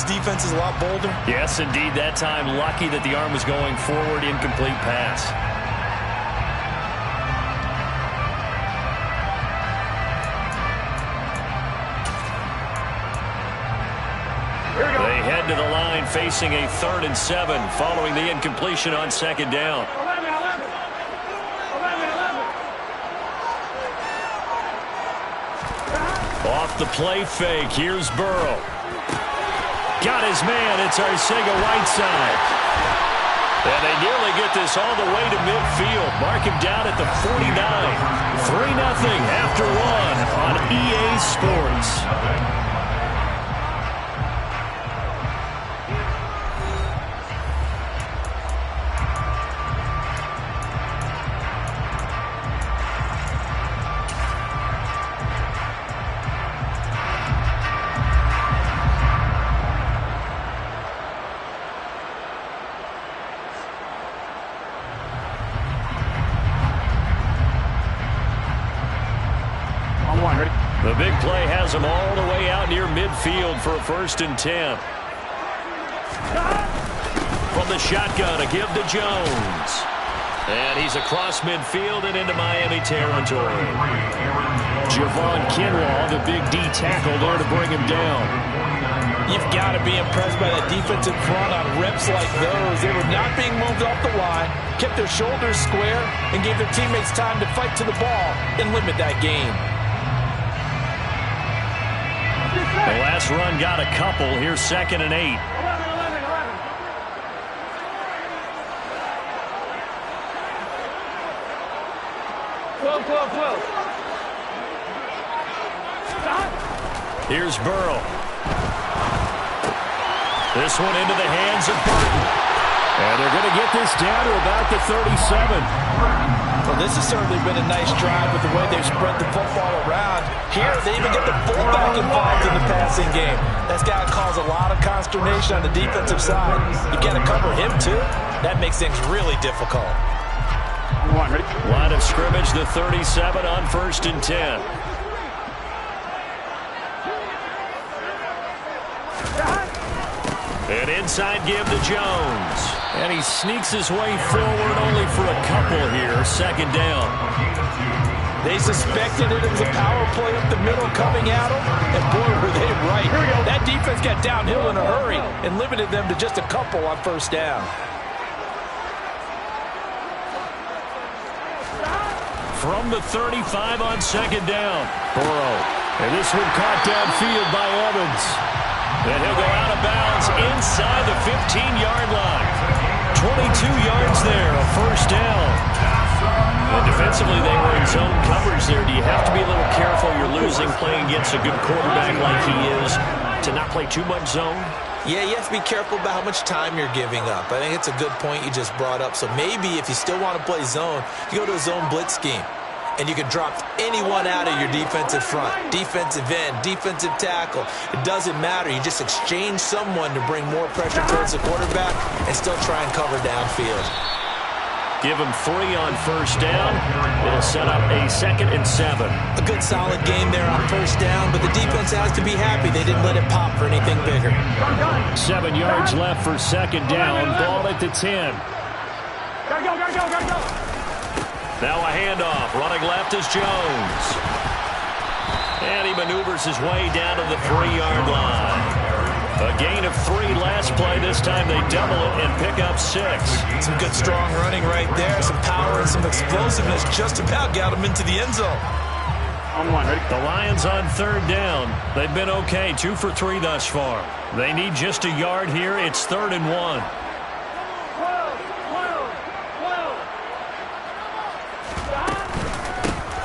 makes defenses a lot bolder. Yes, indeed. That time, lucky that the arm was going forward. Incomplete pass. They head to the line facing a 3rd and 7 following the incompletion on 2nd down. Off the play fake, here's Burrow. Got his man, it's Arcega-Whiteside. And they nearly get this all the way to midfield. Mark him down at the 49. 3-0 after 1 on EA Sports. The big play has him all the way out near midfield for a 1st and 10. From the shotgun, a give to Jones. And he's across midfield and into Miami territory. Javon Kinlaw, the big D tackle there to bring him down. You've got to be impressed by that defensive front on reps like those. They were not being moved off the line, kept their shoulders square, and gave their teammates time to fight to the ball and limit that gain. The last run got a couple. Here's 2nd and 8. Here's Burrow. This one into the hands of Burton. And they're going to get this down to about the 37. Well, this has certainly been a nice drive with the way they've spread the football around. Here, they even get the fullback involved in the passing game. That's got to cause a lot of consternation on the defensive side. You've got to cover him, too. That makes things really difficult. Line of scrimmage, the 37 on 1st and 10. An inside give to Jones. And he sneaks his way forward only for a couple here. 2nd down. They suspected it was a power play up the middle coming at them. And boy, were they right. That defense got downhill in a hurry and limited them to just a couple on 1st down. From the 35 on 2nd down. Burrow. And this one caught downfield by Evans. And he'll go out of bounds inside the 15-yard line. 22 yards there, a 1st down. And defensively, they were in zone coverage there. Do you have to be a little careful? You're losing playing against a good quarterback like he is to not play too much zone? Yeah, you have to be careful about how much time you're giving up. I think it's a good point you just brought up. So maybe if you still want to play zone, you go to a zone blitz scheme. And you can drop anyone out of your defensive front. Defensive end, defensive tackle. It doesn't matter. You just exchange someone to bring more pressure towards the quarterback and still try and cover downfield. Give him 3 on 1st down. It'll set up a 2nd and 7. A good solid game there on 1st down, but the defense has to be happy they didn't let it pop for anything bigger. 7 yards left for 2nd down. Ball at the 10. Gotta go. Now a handoff. Running left is Jones. And he maneuvers his way down to the 3-yard line. A gain of 3 last play. This time they double it and pick up 6. Some good strong running right there. Some power and some explosiveness just about got him into the end zone. On 1, ready? The Lions on 3rd down. They've been okay. 2 for 3 thus far. They need just a yard here. It's 3rd and 1.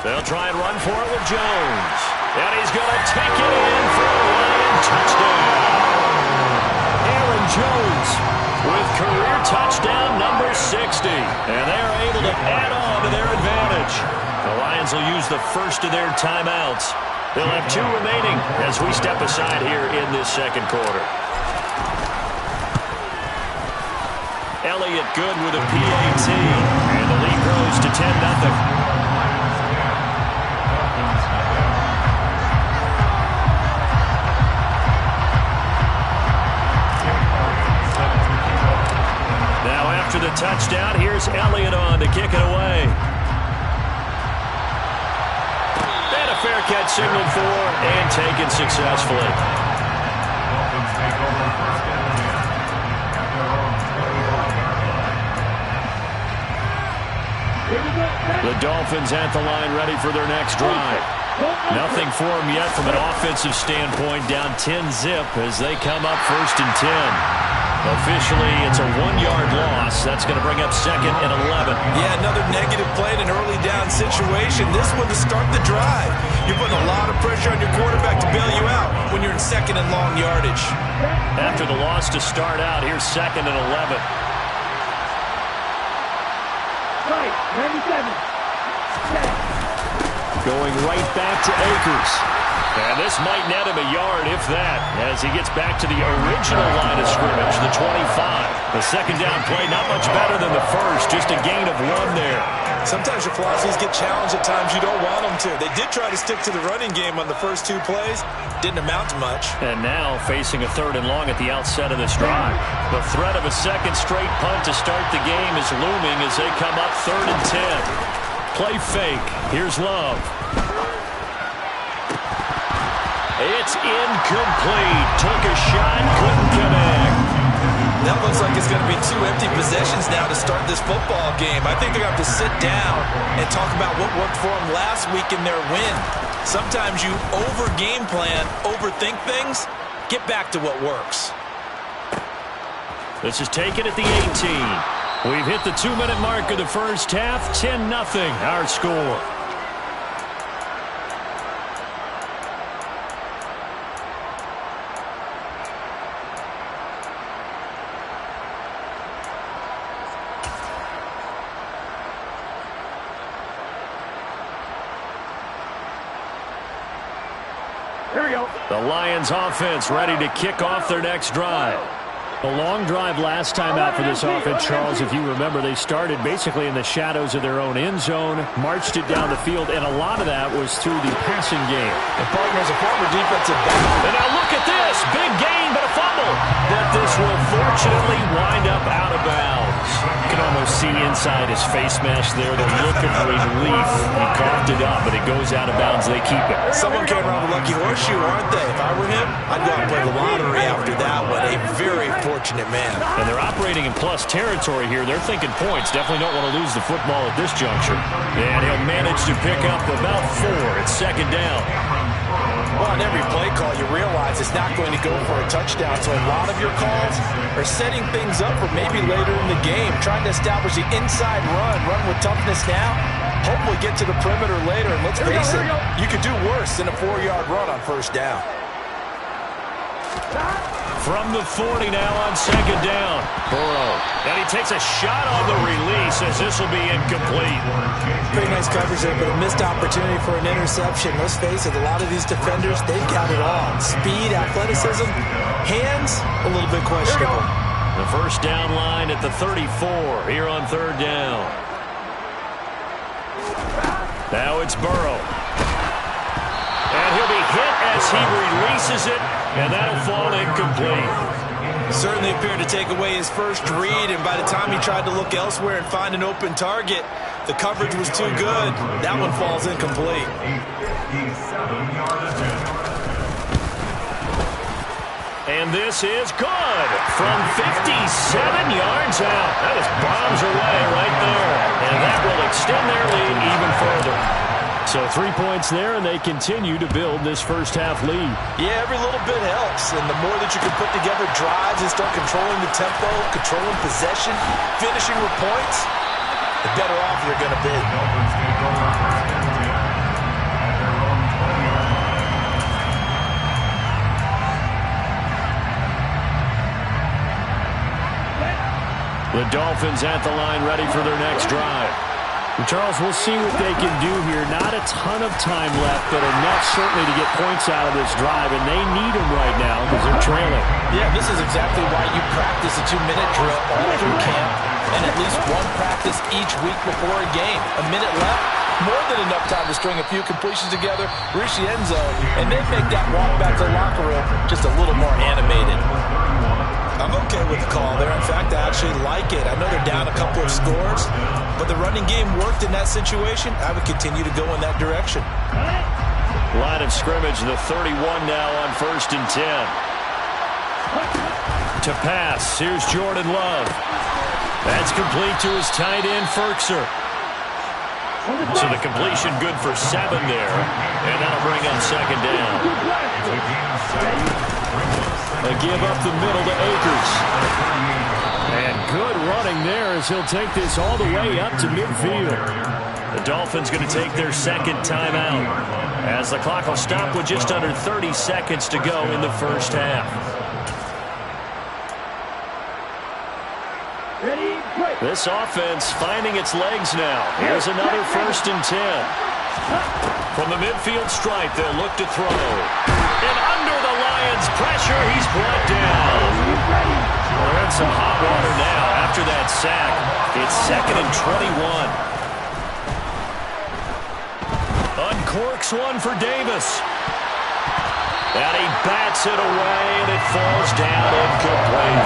They'll try and run for it with Jones. And he's going to take it in for a Lion touchdown. Aaron Jones with career touchdown number 60. And they're able to add on to their advantage. The Lions will use the first of their timeouts. They'll have 2 remaining as we step aside here in this 2nd quarter. Elliott good with a PAT. And the lead grows to 10-0. touchdown. Here's Elliott on to kick it away. And a fair catch signaled for and taken successfully. The Dolphins at the line ready for their next drive. Nothing for them yet from an offensive standpoint. Down 10-zip as they come up 1st and 10. Officially, it's a 1-yard loss. That's going to bring up 2nd and 11. Yeah, another negative play in an early down situation. This one to start the drive. You're putting a lot of pressure on your quarterback to bail you out when you're in 2nd and long yardage. After the loss to start out, here's 2nd and 11. Right, 97. Going right back to Akers. And this might net him a yard, if that, as he gets back to the original line of scrimmage, the 25. The second down play, not much better than the first, just a gain of 1 there. Sometimes your philosophies get challenged at times you don't want them to. They did try to stick to the running game on the first 2 plays. Didn't amount to much. And now facing a 3rd and long at the outset of this drive. The threat of a second straight punt to start the game is looming as they come up 3rd and 10. Play fake. Here's Love. It's incomplete. Took a shot, couldn't connect. That looks like it's going to be 2 empty possessions now to start this football game. I think they're going to have to sit down and talk about what worked for them last week in their win. Sometimes you over-game plan, overthink things, get back to what works. This is taken at the 18. We've hit the 2-minute mark of the first half. 10-0 our score. Here we go. The Lions offense ready to kick off their next drive. A long drive last time out for this offense, Charles. If you remember, they started basically in the shadows of their own end zone, marched it down the field, and a lot of that was through the passing game. The partner's a former defensive back. And now look at this. Big gain, but a fumble. But this will fortunately wind up out of bounds. You can almost see inside his face mask there the look of relief. He coughed it up, but it goes out of bounds. They keep it. Someone came around with lucky horseshoe, aren't they? If I were him, I'd go out and play the lottery after that one. A very fortunate man. And they're operating in plus territory here. They're thinking points. Definitely don't want to lose the football at this juncture. And he'll manage to pick up about 4 at 2nd down. Well, on every play call, you realize it's not going to go for a touchdown. So a lot of your calls are setting things up for maybe later in the game, trying to establish the inside run with toughness now. Hopefully get to the perimeter later. And let's face it, you could do worse than a 4-yard run on 1st down. From the 40 now on 2nd down. Burrow. And he takes a shot on the release as this will be incomplete. Pretty nice coverage there, but a missed opportunity for an interception. Let's face it, a lot of these defenders, they've got it all. Speed, athleticism, hands, a little bit questionable. The 1st down line at the 34 here on 3rd down. Now it's Burrow. And he'll be hit as he releases it, and that'll fall incomplete. Certainly appeared to take away his first read, and by the time he tried to look elsewhere and find an open target, the coverage was too good. That one falls incomplete. And this is good from 57 yards out. That is bombs away right there, and that will extend their lead even further. So 3 points there, and they continue to build this first half lead. Yeah, every little bit helps, and the more that you can put together drives and start controlling the tempo, controlling possession, finishing with points, the better off you're going to be. The Dolphins at the line ready for their next drive. Charles, we'll see what they can do here. Not a ton of time left, but enough certainly to get points out of this drive, and they need them right now because they're trailing. Yeah, this is exactly why you practice a 2-minute drill all through camp and at least one practice each week before a game. A minute left, more than enough time to string a few completions together, reach the end zone, and then make that walk back to the locker room just a little more animated. I'm okay with the call there. In fact, I actually like it. I know they're down a couple of scores, but the running game worked in that situation. I would continue to go in that direction. Line of scrimmage, the 31 now on 1st and 10. To pass, here's Jordan Love. That's complete to his tight end, Ferkser. So the completion good for 7 there, and that'll bring up 2nd down. They give up the middle to Akers. And good running there as he'll take this all the way up to midfield. The Dolphins going to take their 2nd timeout as the clock will stop with just under 30 seconds to go in the first half. This offense finding its legs now. Here's another 1st and 10. From the midfield stripe, they'll look to throw. And under the Lions' pressure, he's brought down. Well, they're in some hot water now after that sack. It's 2nd and 21. Uncorks one for Davis. And he bats it away, and it falls down incomplete.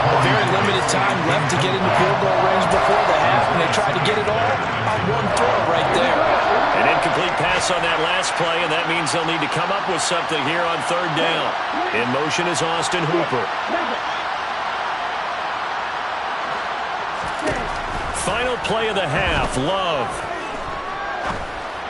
A very limited time left to get into field goal range before the half, and they tried to get it all on one throw right there. An incomplete pass on that last play, and that means they'll need to come up with something here on 3rd down. In motion is Austin Hooper. Final play of the half, Love.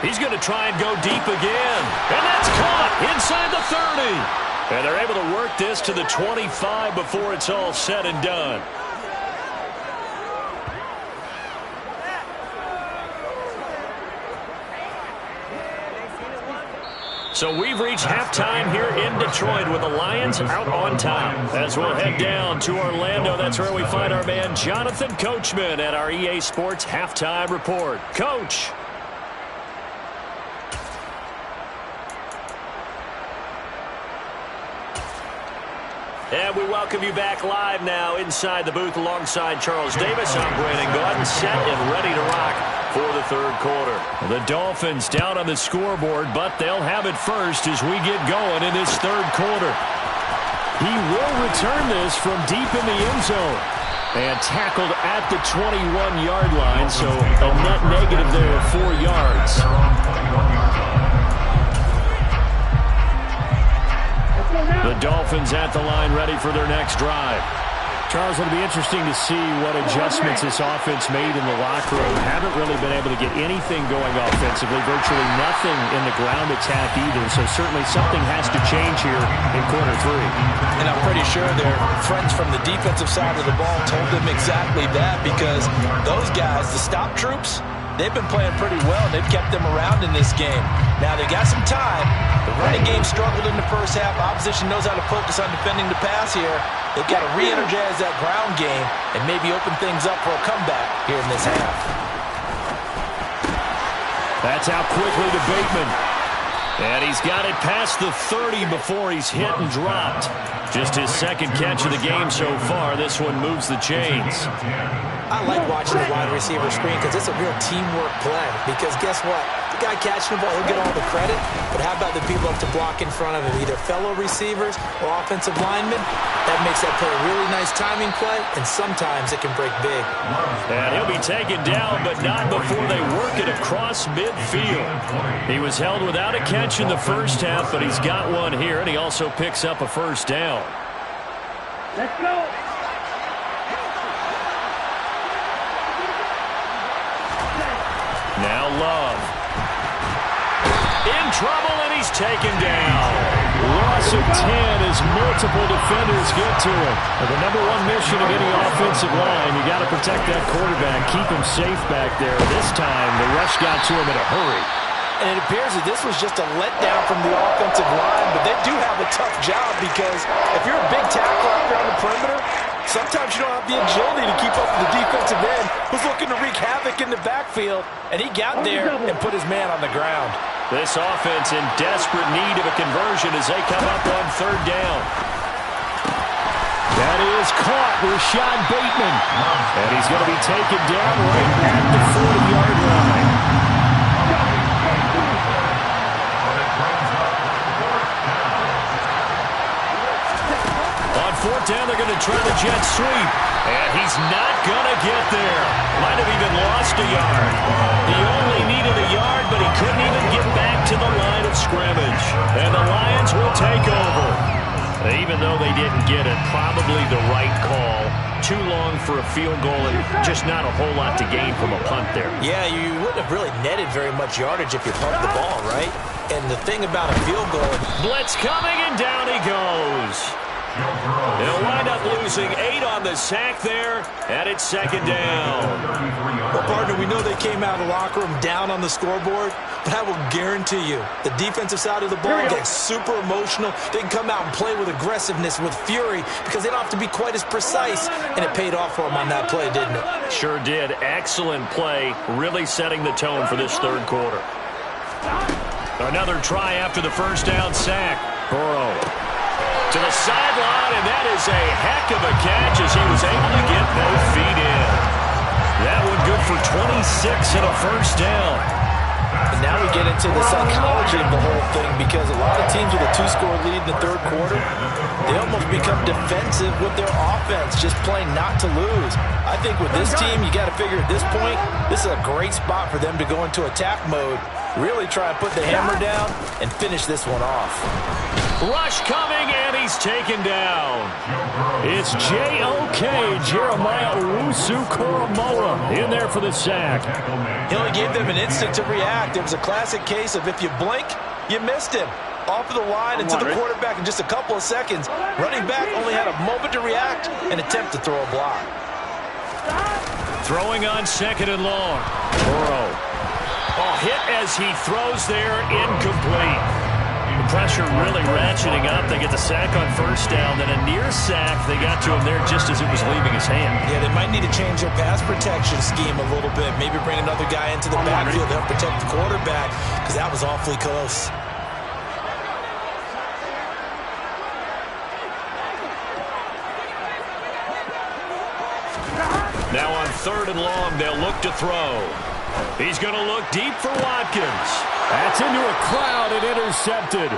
He's going to try and go deep again. And that's caught inside the 30. And they're able to work this to the 25 before it's all said and done. So we've reached halftime here in Detroit with the Lions out on top. As we'll head down to Orlando, that's where we find our man Jonathan Coachman at our EA Sports Halftime Report. Coach. And we welcome you back live now inside the booth alongside Charles Davis. I'm Brandon Gordon, set and ready to rock for the 3rd quarter. The Dolphins down on the scoreboard, but they'll have it first as we get going in this 3rd quarter. He will return this from deep in the end zone. And tackled at the 21-yard line, so a net negative there of 4 yards. The Dolphins at the line ready for their next drive. Charles, it'll be interesting to see what adjustments this offense made in the locker room. Haven't really been able to get anything going offensively, virtually nothing in the ground attack either, so certainly something has to change here in quarter 3. And I'm pretty sure their friends from the defensive side of the ball told them exactly that, because those guys, the stop troops, they've been playing pretty well, and they've kept them around in this game. Now, they got some time. The running game struggled in the first half. Opposition knows how to focus on defending the pass here. They've got to re-energize that ground game and maybe open things up for a comeback here in this half. That's out quickly to Bateman. And he's got it past the 30 before he's hit and dropped. Just his 2nd catch of the game so far. This one moves the chains. I like watching the wide receiver screen because it's a real teamwork play. Because guess what? The guy catching the ball, he'll get all the credit. But how about the people up to block in front of him? Either fellow receivers or offensive linemen. That makes that play a really nice timing play. And sometimes it can break big. And he'll be taken down, but not before they work it across midfield. He was held without a catch in the first half, but he's got one here. And he also picks up a 1st down. Let's go. Now Love. In trouble, and he's taken down. Loss of 10 as multiple defenders get to him. The number 1 mission of any offensive line, you got to protect that quarterback, keep him safe back there. This time, the rush got to him in a hurry. And it appears that this was just a letdown from the offensive line, but they do have a tough job because if you're a big tackle out there on the perimeter, sometimes you don't have the agility to keep up with the defensive end who's looking to wreak havoc in the backfield, and he got there and put his man on the ground. This offense in desperate need of a conversion as they come up on 3rd down. That is caught. Rashad Bateman. And he's going to be taken down right at the 40-yard line. On fourth down, they're going to try the jet sweep. And he's not going to get there. Might have even lost a yard. He only needed a yard, but he couldn't even get back to the line of scrimmage. And the Lions will take over. Even though they didn't get it, probably the right call. Too long for a field goal and just not a whole lot to gain from a punt there. Yeah, you wouldn't have really netted very much yardage if you pumped the ball, right? And the thing about a field goal... Blitz coming, and down he goes. They'll wind up losing 8 on the sack there, and it's second down. Well, partner, we know they came out of the locker room down on the scoreboard, but I will guarantee you the defensive side of the ball gets super emotional. They can come out and play with aggressiveness, with fury, because they don't have to be quite as precise, and it paid off for them on that play, didn't it? Sure did. Excellent play, really setting the tone for this third quarter. Another try after the first down sack. Burrow to the sideline, and that is a heck of a catch as he was able to get both feet in. That one good for 26 and a first down. And now we get into the psychology of the whole thing, because a lot of teams with a 2-score lead in the third quarter, they almost become defensive with their offense, just playing not to lose. I think with this team, you got to figure at this point, this is a great spot for them to go into attack mode, really try and put the hammer down and finish this one off. Rush coming, and he's taken down. It's J.O.K. Jeremiah Owusu-Koramoah in there for the sack. He only gave them an instant to react. It was a classic case of if you blink, you missed him. Off of the line and to the quarterback in just a couple of seconds. Running back only had a moment to react and attempt to throw a block. Throwing on second and long. Burrow. Hit as he throws there, incomplete. The pressure really ratcheting up. They get the sack on first down, then a near sack. They got to him there just as it was leaving his hand. Yeah, they might need to change their pass protection scheme a little bit. Maybe bring another guy into the backfield to help protect the quarterback, because that was awfully close. Now on third and long, they'll look to throw. He's going to look deep for Watkins. That's into a crowd and intercepted.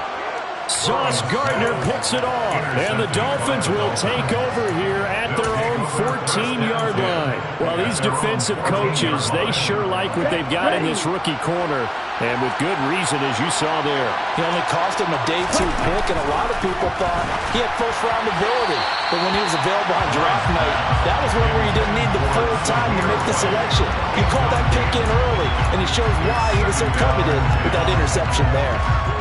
Sauce Gardner picks it off, and the Dolphins will take over here at their own 14-yard line. Well, these defensive coaches, they sure like what they've got in this rookie corner, and with good reason, as you saw there. He only cost him a day 2 pick, and a lot of people thought he had first-round ability. But when he was available on draft night, that was one where you didn't need the full time to make the selection. You called that pick in early, and it shows why he was so coveted with that interception there.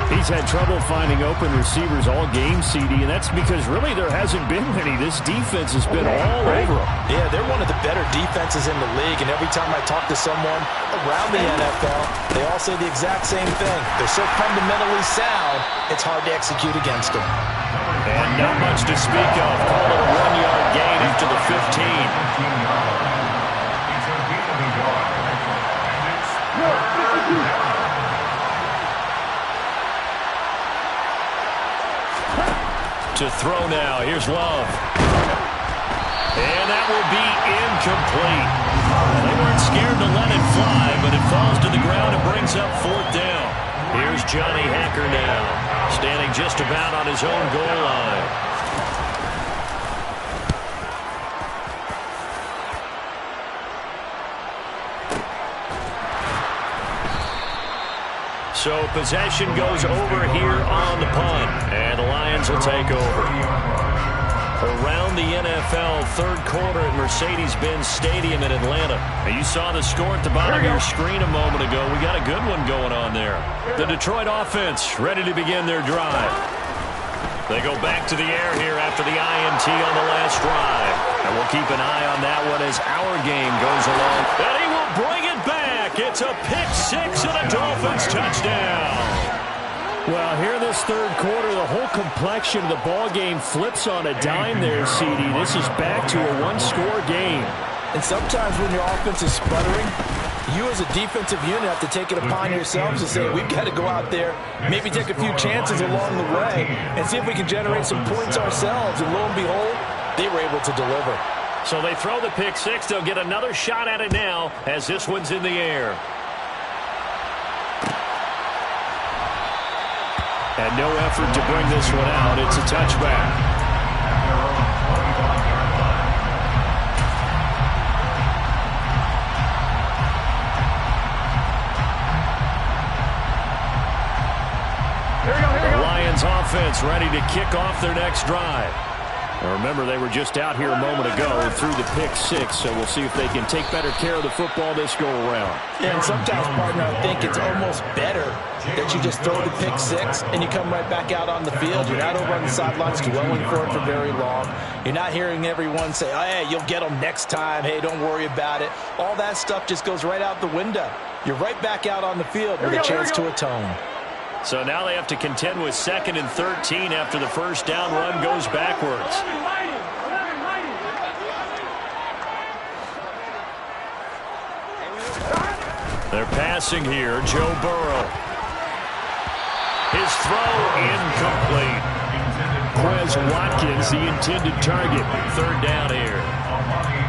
He's had trouble finding open receivers all game, CD, and that's because really there hasn't been many. This defense has been all over them. Yeah, they're one of the better defenses in the league, and every time I talk to someone around the NFL, they all say the exact same thing. They're so fundamentally sound, it's hard to execute against them. And not much to speak of. Call it a 1-yard gain after the 15. To throw now. Here's Love. And that will be incomplete. They weren't scared to let it fly, but it falls to the ground and brings up fourth down. Here's Johnny Hacker now, standing just about on his own goal line. So possession goes over here on the punt, and the Lions will take over. Around the NFL third quarter at Mercedes-Benz Stadium in Atlanta. And you saw the score at the bottom of your screen a moment ago. We got a good one going on there. The Detroit offense ready to begin their drive. They go back to the air here after the INT on the last drive. And we'll keep an eye on that one as our game goes along. And he will bring it back. It's a pick-6 and a Dolphins touchdown. Well, here in this third quarter, the whole complexion of the ball game flips on a dime there, CD. This is back to a one-score game. And sometimes when your offense is sputtering, you as a defensive unit have to take it upon yourselves to say, we've got to go out there, maybe take a few chances along the way, and see if we can generate some points ourselves. And lo and behold, they were able to deliver. So they throw the pick-6. They'll get another shot at it now as this one's in the air. And no effort to bring this one out. It's a touchback. The Lions offense ready to kick off their next drive. Now remember, they were just out here a moment ago and threw the pick six, so we'll see if they can take better care of the football this go around. Yeah, and sometimes, partner, I think it's almost better that you just throw the pick six and you come right back out on the field. You're not over on the sidelines dwelling for it for very long. You're not hearing everyone say, oh, hey, you'll get them next time. Hey, don't worry about it. All that stuff just goes right out the window. You're right back out on the field with a chance to atone. So now they have to contend with 2nd and 13 after the first down run goes backwards. They're passing here. Joe Burrow. His throw incomplete. Quez Watkins, the intended target. 3rd down here.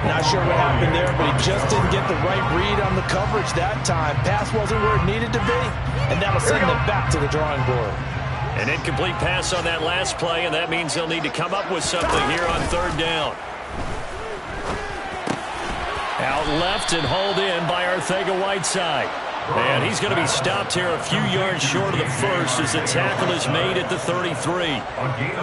Not sure what happened there, but he just didn't get the right read on the coverage that time. Pass wasn't where it needed to be, and that'll send them back to the drawing board. An incomplete pass on that last play, and that means they'll need to come up with something here on 3rd down. Out left and hauled in by Arcega-Whiteside. And he's going to be stopped here a few yards short of the first as the tackle is made at the 33.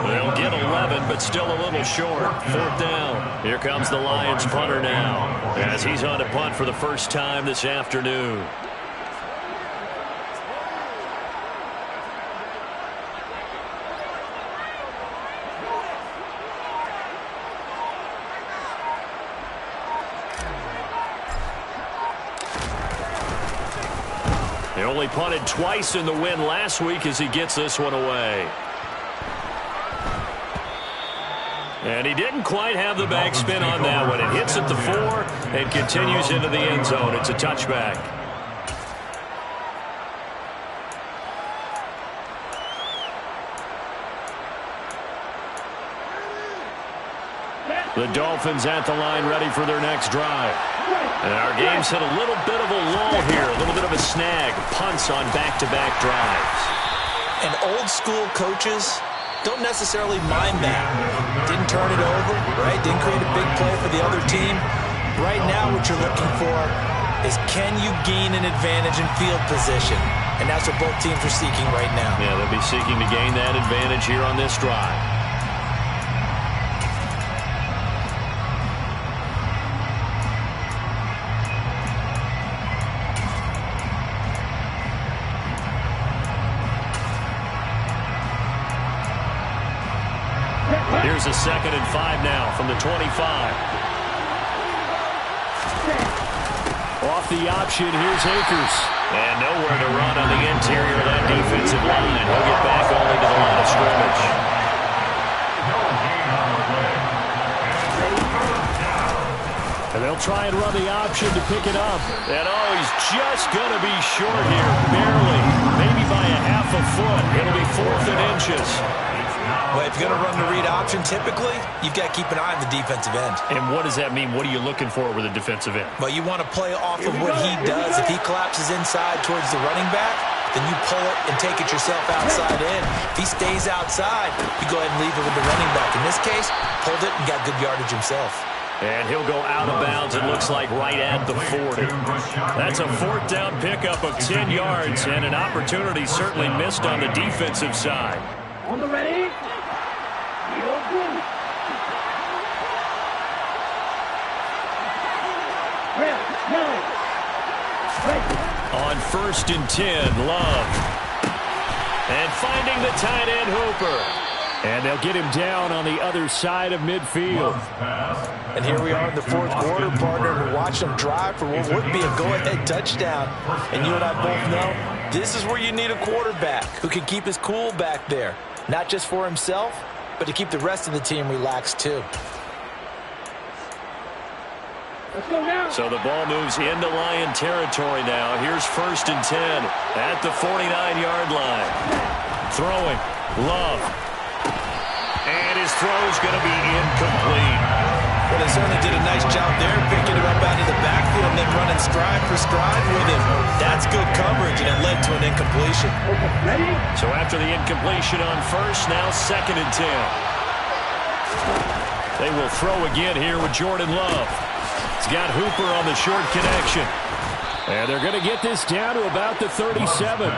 They'll get 11, but still a little short. 4th down. Here comes the Lions punter now as he's on to punt for the first time this afternoon. They only punted twice in the win last week as he gets this one away. And he didn't quite have the backspin on that one. It hits at the 4 and continues into the end zone. It's a touchback. The Dolphins at the line ready for their next drive. And our game's hit a little bit of a lull here, a little bit of a snag. Punts on back-to-back drives. And old-school coaches don't necessarily mind that. Didn't turn it over, right? Didn't create a big play for the other team. Right now what you're looking for is can you gain an advantage in field position? And that's what both teams are seeking right now. Yeah, they'll be seeking to gain that advantage here on this drive. Here's a 2nd and 5 now from the 25. Off the option, here's Akers. And nowhere to run on the interior of that defensive line. He'll get back only to the line of scrimmage. And they'll try and run the option to pick it up. And oh, he's just going to be short here, barely. Maybe by a half a foot. It'll be 4th and inches. Well, if you're going to run the read option, typically, you've got to keep an eye on the defensive end. And what does that mean? What are you looking for with a defensive end? Well, you want to play off of what he does. If he collapses inside towards the running back, then you pull it and take it yourself outside in. If he stays outside, you go ahead and leave it with the running back. In this case, pulled it and got good yardage himself. And he'll go out of bounds, it looks like, right at the 40. That's a 4th down pickup of 10 yards, and an opportunity certainly missed on the defensive side. On the ready. On 1st and 10, Love. And finding the tight end, Hooper. And they'll get him down on the other side of midfield. And here we are in the 4th quarter, partner, to watch them drive for what would be a go-ahead touchdown. And you and I both know this is where you need a quarterback who can keep his cool back there. Not just for himself, but to keep the rest of the team relaxed too. So the ball moves into Lion territory now. Here's 1st and 10 at the 49-yard line. Throwing, Love. And his throw's going to be incomplete. Well, they certainly did a nice job there, picking him up out of the backfield and then running stride for stride with him. That's good coverage, and it led to an incompletion. So after the incompletion on 1st, now 2nd and 10. They will throw again here with Jordan Love. He's got Hooper on the short connection. And they're going to get this down to about the 37.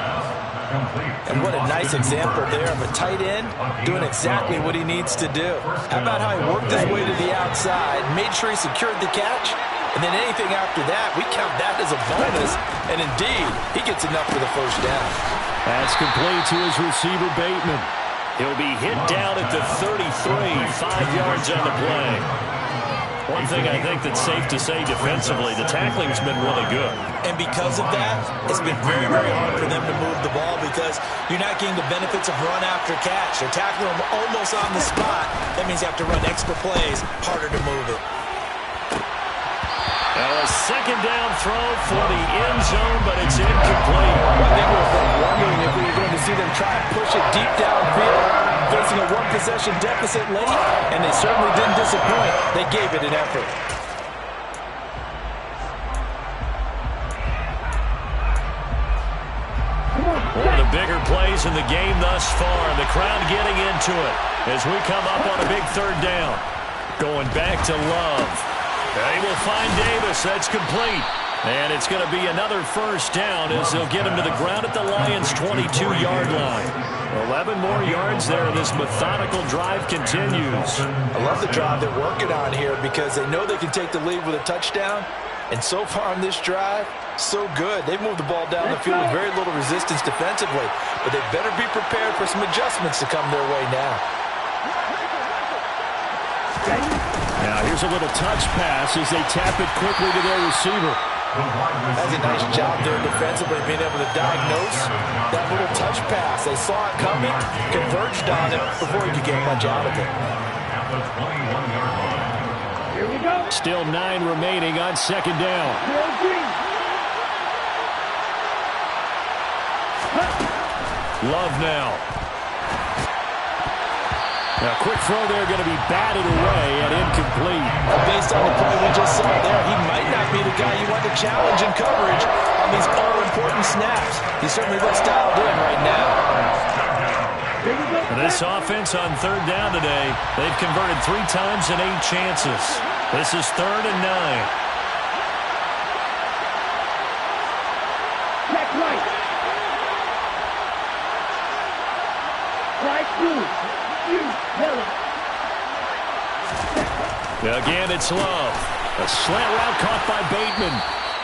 And what a nice example there of a tight end doing exactly what he needs to do. How about how he worked his way to the outside, made sure he secured the catch, and then anything after that, we count that as a bonus. And indeed, he gets enough for the first down. That's complete to his receiver, Bateman. He'll be hit down at the 33, 5 yards on the play. One thing I think that's safe to say defensively, the tackling's been really good. And because of that, it's been very, very hard for them to move the ball because you're not getting the benefits of run after catch. They're tackling them almost on the spot. That means you have to run extra plays, harder to move it. Now a second down throw for the end zone, but it's incomplete. I think we were wondering if we were going to see them try and push it deep downfield, facing a one-possession deficit late, and they certainly didn't disappoint. They gave it an effort. One of the bigger plays in the game thus far. The crowd getting into it as we come up on a big third down. Going back to Love. They will find Davis. That's complete. And it's going to be another first down as they'll get him to the ground at the Lions' 22-yard line. 11 more yards there. This methodical drive continues. I love the drive they're working on here because they know they can take the lead with a touchdown. And so far on this drive, so good. They've moved the ball down the field with very little resistance defensively. But they better be prepared for some adjustments to come their way now. Now here's a little touch pass as they tap it quickly to their receiver. That's a nice job there defensively, being able to diagnose that little touch pass. They saw it coming, converged on it before he could get much out of it. Here we go. Still 9 remaining on second down. Love now. Now, quick throw there, going to be batted away and incomplete. Based on the play we just saw there, he might not be the guy you want to challenge in coverage on these all-important snaps. He certainly looks dialed in right now. This offense on third down today, they've converted 3 times in 8 chances. This is 3rd and 9. Check right. Right through. Again, it's Love. A slant route caught by Bateman.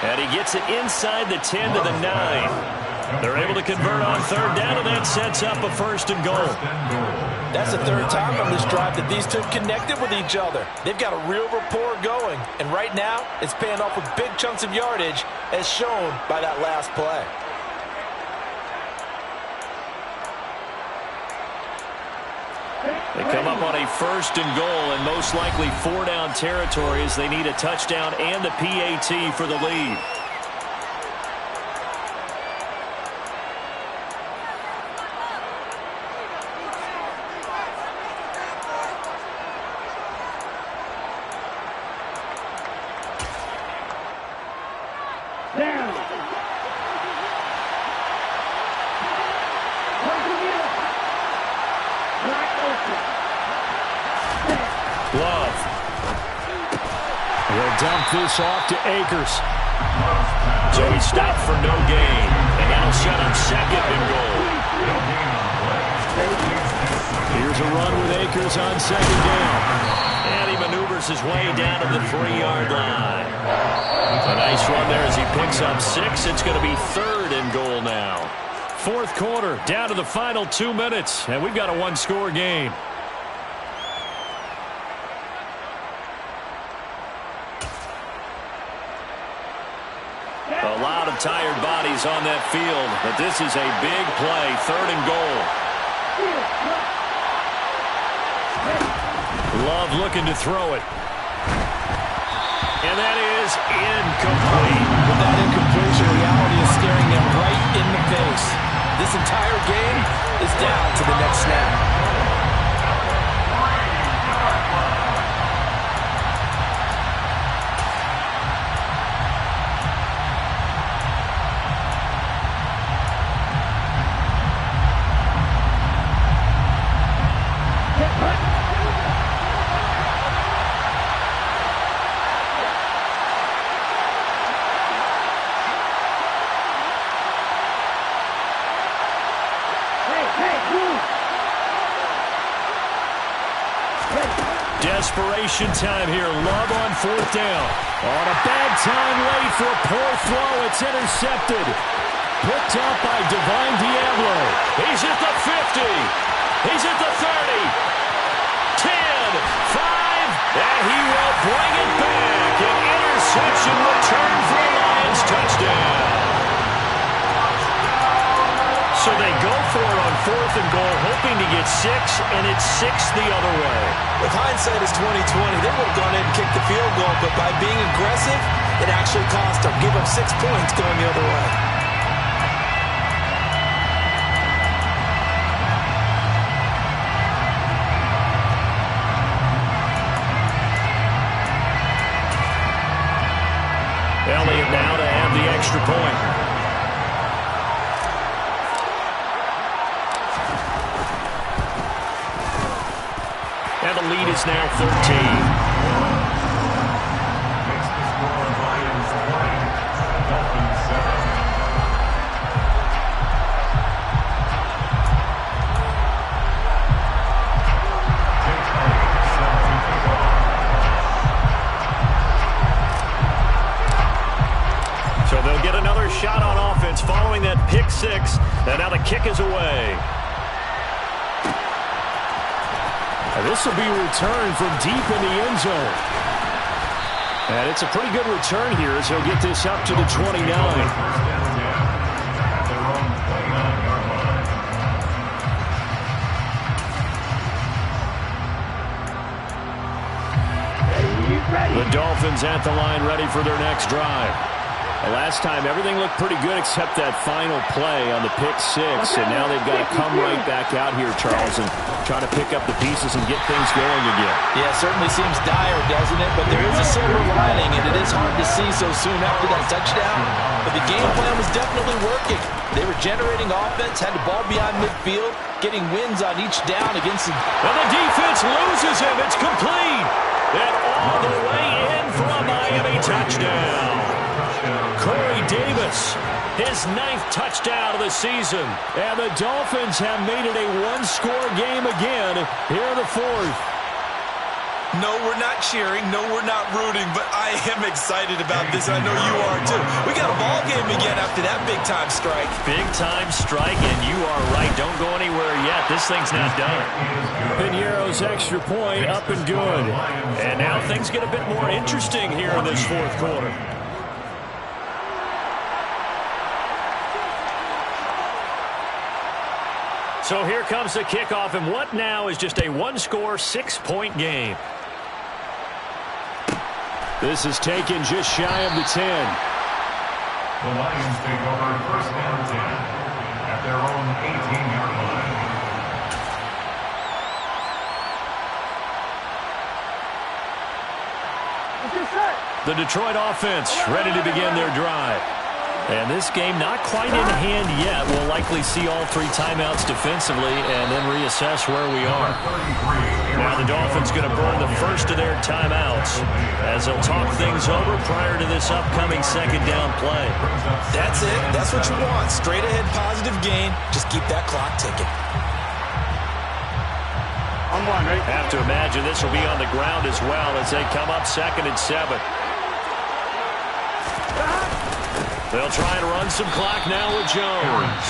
And he gets it inside the 10 to the 9. They're able to convert on third down, and that sets up a 1st and goal. That's the 3rd time on this drive that these two connected with each other. They've got a real rapport going. And right now, it's paying off with big chunks of yardage, as shown by that last play. They come up on a 1st and goal and most likely 4-down territory as they need a touchdown and the PAT for the lead. Love. He'll dump this off to Akers. So he stopped for no gain. And that'll set up 2nd and goal. Here's a run with Akers on 2nd down. And he maneuvers his way down to the 3-yard line. A nice run there as he picks up 6. It's going to be 3rd and goal now. 4th quarter, down to the final 2 minutes. And we've got a 1-score game. A lot of tired bodies on that field, but this is a big play, 3rd and goal. Love looking to throw it. And that is incomplete. With that incompletion, reality is staring them right in the face. This entire game is down to the next snap. desperation time here. Love on 4th down. On a bad time late for a poor throw. It's intercepted. Picked up by Divine Diablo. He's at the 50. He's at the 30. 10, 5, and he will bring it back. An interception return for a Lions touchdown. So they go for it on 4th and goal, hoping to get 6, and it's 6 the other way. If hindsight is 20/20, they would have gone in and kicked the field goal, but by being aggressive, it actually cost them. Give up 6 points going the other way. Elliott now to have the extra point. And the lead is now 13. So they'll get another shot on offense following that pick 6. And now the kick is away. This will be returned from deep in the end zone. And it's a pretty good return here as he'll get this up to the 29. The Dolphins at the line ready for their next drive. Last time, everything looked pretty good except that final play on the pick 6. And now they've got to come right back out here, Charles, and try to pick up the pieces and get things going again. Yeah, it certainly seems dire, doesn't it? But there is a silver lining, and it is hard to see so soon after that touchdown. But the game plan was definitely working. They were generating offense, had the ball beyond midfield, getting wins on each down against the... And the defense loses him. It's complete. And all the way in for a Miami touchdown. Corey Davis, his 9th touchdown of the season. And the Dolphins have made it a one-score game again here in the 4th. No, we're not cheering. No, we're not rooting. But I am excited about this. I know you are, too. We got a ball game again after that big-time strike. Big-time strike, and you are right. Don't go anywhere yet. This thing's not done. Piñeiro's extra point up and good. And now things get a bit more interesting here in this 4th quarter. So here comes the kickoff, and what now is just a one-score, 6-point game. This is taken just shy of the 10. The Lions take over 1st down 10 at their own 18-yard line. The Detroit offense ready to begin their drive. And this game not quite in hand yet. We'll likely see all 3 timeouts defensively and then reassess where we are. Now the Dolphins going to burn the first of their timeouts as they'll talk things over prior to this upcoming 2nd down play. That's it. That's what you want. Straight ahead positive gain. Just keep that clock ticking. Have to imagine this will be on the ground as well as they come up 2nd and 7. They'll try and run some clock now with Jones.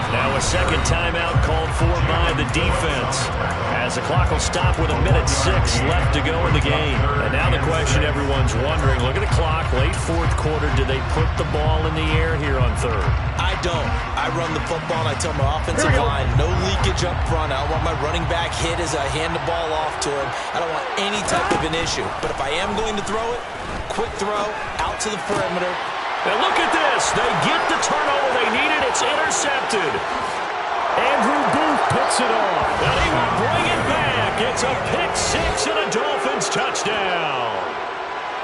Now a 2nd timeout called for by the defense. As the clock will stop with 1:06 left to go in the game. And now the question everyone's wondering, look at the clock, late 4th quarter, do they put the ball in the air here on 3rd? I don't. I run the football and I tell my offensive line, no leakage up front. I don't want my running back hit as I hand the ball off to him. I don't want any type of an issue. But if I am going to throw it, quick throw, out to the perimeter. And look at this. They get the turnover they needed. It's intercepted. Andrew Booth picks it off. And he will bring it back. It's a pick 6 and a Dolphins touchdown.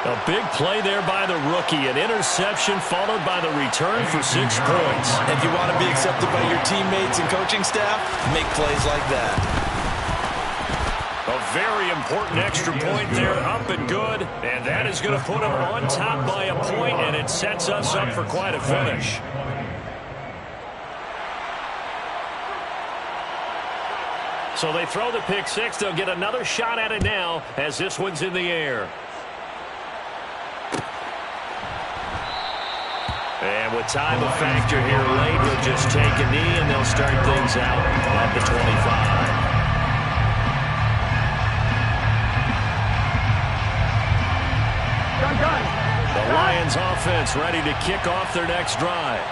A big play there by the rookie. An interception followed by the return for 6 points. If you want to be accepted by your teammates and coaching staff, make plays like that. A very important extra point there, up and good. And that is going to put them on top by a point, and it sets us up for quite a finish. So they throw the pick six. They'll get another shot at it now as this one's in the air. And with time a factor here late, they'll just take a knee and they'll start things out at the 25. The Lions offense ready to kick off their next drive.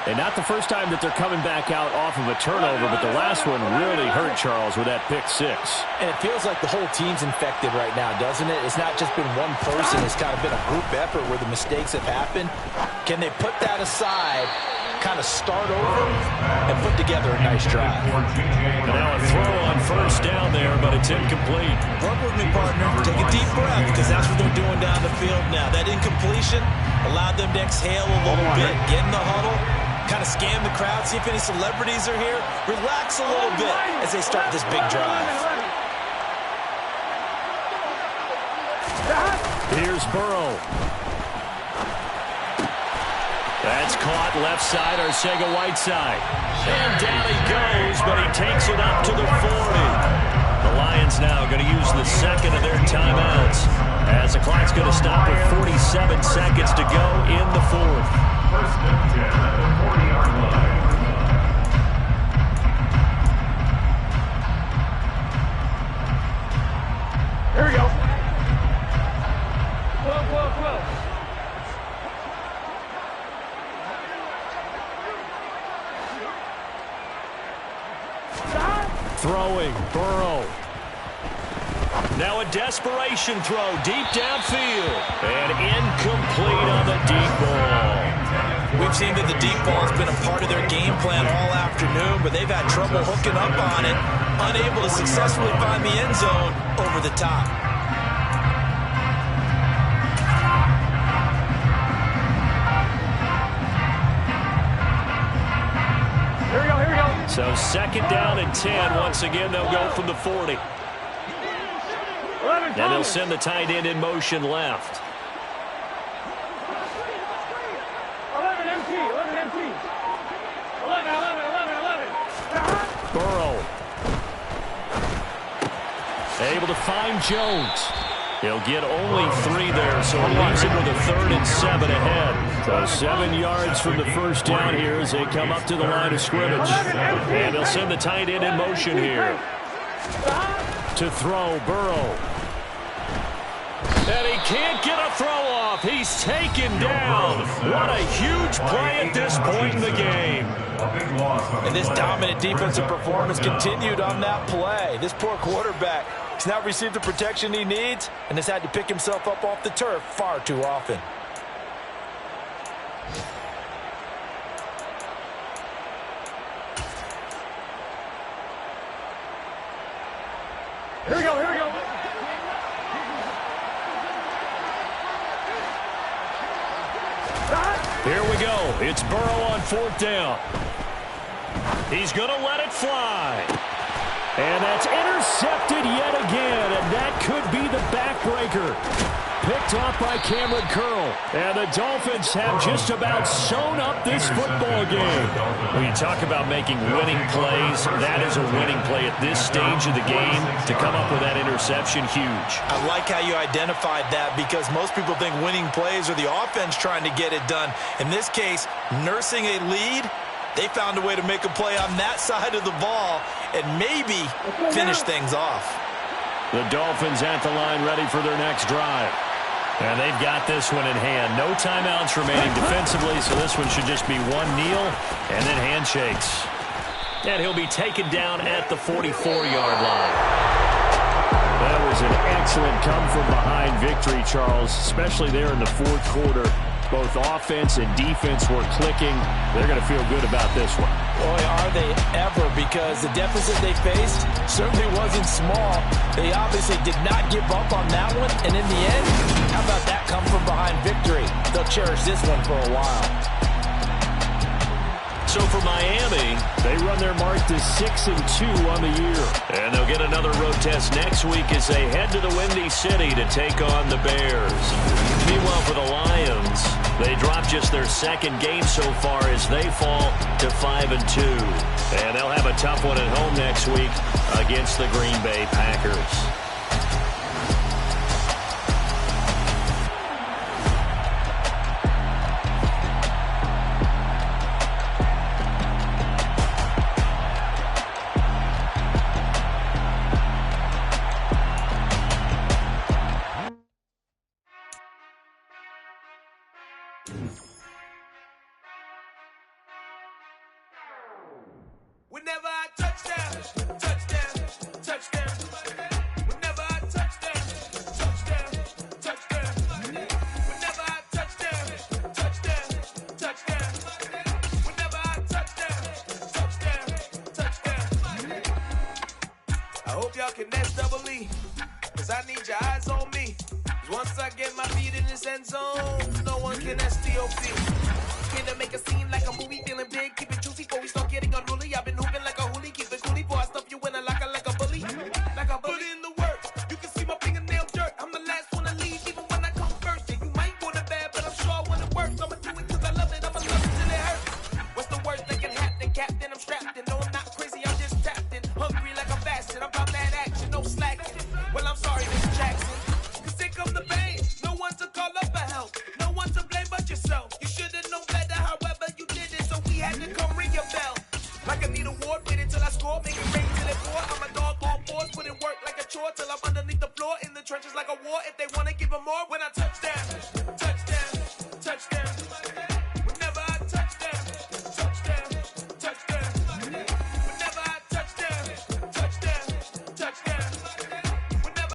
And not the first time that they're coming back out off of a turnover, but the last one really hurt Charles with that pick six. And it feels like the whole team's infected right now, doesn't it? It's not just been one person. It's kind of been a group effort where the mistakes have happened. Can they put that aside, kind of start over, and put together a nice drive? Now a throw on first down there, but it's incomplete. Work with me, partner. Take a deep breath, because that's what they're doing down the field now. That incompletion allowed them to exhale a little bit, get in the huddle, kind of scan the crowd, see if any celebrities are here. Relax a little bit as they start this big drive. Here's Burrow. That's caught left side, Arcega-Whiteside. And down he goes, but he takes it up to the 40. The Lions now going to use the second of their timeouts as the clock's going to stop with 47 seconds to go in the fourth. First and 10 at the 40-yard line. Here we go. 12, 12, 12. Throwing, Burrow. Now a desperation throw deep downfield. And incomplete on the deep ball. We've seen that the deep ball has been a part of their game plan all afternoon, but they've had trouble hooking up on it, unable to successfully find the end zone over the top. Here we go, here we go. So second down and 10. Once again, they'll go from the 40. 11, And they'll send the tight end in motion left. 11 MT, 11 MT. 11, 11. Burrow. Able to find Jones. He'll get only 3 there, so it leaves him with a 3rd and 7 ahead. So 7 yards from the first down here as they come up to the line of scrimmage. And they'll send the tight end in motion here. To throw, Burrow. And he can't get a throw off. He's taken down. What a huge play at this point in the game. And this dominant defensive performance continued on that play. This poor quarterback has not received the protection he needs and has had to pick himself up off the turf far too often. Here we go, here we go. Here we go. It's Burrow on 4th down. He's going to let it fly. And that's intercepted yet again, and that could be the backbreaker. Picked off by Cameron Curl. And the Dolphins have just about sewn up this football game. When you talk about making winning plays, that is a winning play at this stage of the game. To come up with that interception, huge. I like how you identified that because most people think winning plays are the offense trying to get it done. In this case, nursing a lead, they found a way to make a play on that side of the ball and maybe finish things off. The Dolphins at the line ready for their next drive. And they've got this one in hand. No timeouts remaining defensively, so this one should just be one kneel and then handshakes. And he'll be taken down at the 44-yard line. That was an excellent come-from-behind victory, Charles, especially there in the fourth quarter. Both offense and defense were clicking. They're going to feel good about this one. Boy, are they ever, because the deficit they faced certainly wasn't small. They obviously did not give up on that one, and in the end, how about that come-from-behind victory? They'll cherish this one for a while. So for Miami, they run their mark to 6-2 on the year. And they'll get another road test next week as they head to the Windy City to take on the Bears. Meanwhile, for the Lions, they dropped just their second game so far as they fall to 5-2. And they'll have a tough one at home next week against the Green Bay Packers. Whenever I touchdown, touchdown, touchdown. Whenever I touchdown, touchdown, touchdown. Whenever I touchdown, touchdown, touchdown. Whenever I touchdown, touchdown, touchdown. I hope y'all can nest double E, cause I need your eyes on me. Cause once I get my feet in this end zone, no one can STOP. Came to make a scene like a movie, feeling big, keep it juicy before we start getting unruly. I've been hooping like a hoolie, keep it coolie before I stuff you in a locker like a bully. Like a bully. Put in the work, you can see my fingernail dirt. I'm the last one to leave, even when I come first. Yeah, you might want it bad, but I'm sure I want it worse. I'ma do it cause I love it, I'ma love it till it hurts. What's the worst that can happen, Captain? I'm strapped in, no I'm not crazy, I'm just tapped in. Hungry like I'm fasting, I'm about that action, no slacking. Well, I'm sorry, Mr. Jackson, cause here come the pain. No one to call up for help, no one to blame but yourself. You should've known better, however you did it, so we had to come ring your bell. Like I need a ward, wait until I score, make it rain till it pour. I'm a dog on fours, put in work like a chore till I'm underneath the floor, in the trenches like a war. If they wanna give them more, when I touch down, touchdown, touchdown.